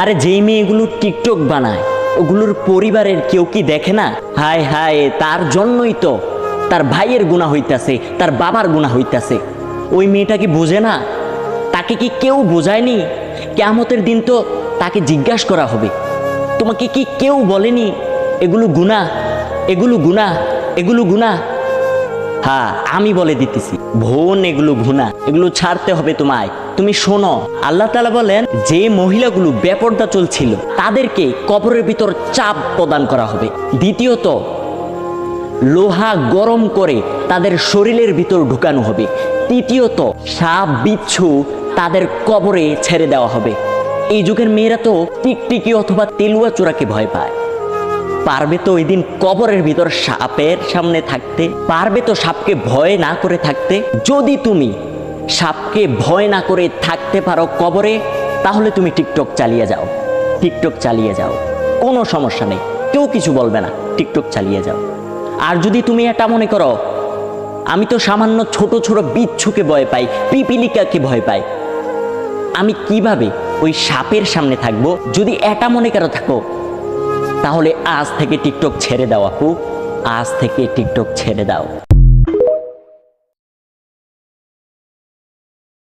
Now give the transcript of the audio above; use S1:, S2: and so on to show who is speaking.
S1: আরে যেই মেয়েগুলো টিকটক বানায় ওগুলোর পরিবারের কেউ কি দেখে না? হায় হায়, তার জন্যই তো তার ভাইয়ের গুনাহ হইতাছে, তার বাবার গুনাহ হইতাছে। ওই মেয়েটা কি বোঝে না? তাকে কি কেউ বোঝায়নি? কিয়ামতের দিন তো তাকে জিজ্ঞাসা করা হবে। তোমাকে কি কেউ বলেনি এগুলো গুনাহ, এগুলো গুনাহ, এগুলো গুনাহ? হ্যাঁ, আমি বলে দিতেছি বোন, এগুলো গুনাহ, এগুলো ছাড়তে হবে তোমায়। তুমি শোনো, আল্লাহ তাআলা বলেন যে মহিলাগুলো বেপরদা চলছিল তাদেরকে কবরের ভিতর চাপ প্রদান করা হবে। দ্বিতীয়ত, লোহা গরম করে তাদের শরীরের ভিতর ঢুকানো হবে। তৃতীয়ত, সাপ বিচ্ছু তাদের কবরে ছেড়ে দেওয়া হবে। এই যুগের মেয়েরা তো টিকটিকি অথবা তেলুয়া চোরাকে ভয় পায়। পারবে তো ওই দিন কবরের ভিতর সাপের সামনে থাকতে? পারবে তো সাপকে ভয় না করে থাকতে? যদি তুমি সাপকে ভয় না করে থাকতে পারো কবরে, তাহলে তুমি টিকটক চালিয়ে যাও, টিকটক চালিয়ে যাও, কোনো সমস্যা নেই, কেউ কিছু বলবে না, টিকটক চালিয়ে যাও। আর যদি তুমি এটা মনে করো আমি তো সামান্য ছোট ছোট বিচ্ছুকে ভয় পাই, পিপিলিকাকে ভয় পাই, আমি কিভাবে ওই সাপের সামনে থাকবো, যদি এটা মনে করো থাকো, তাহলে আজ থেকে টিকটক ছেড়ে দাও আপু, আজ থেকে টিকটক ছেড়ে দাও।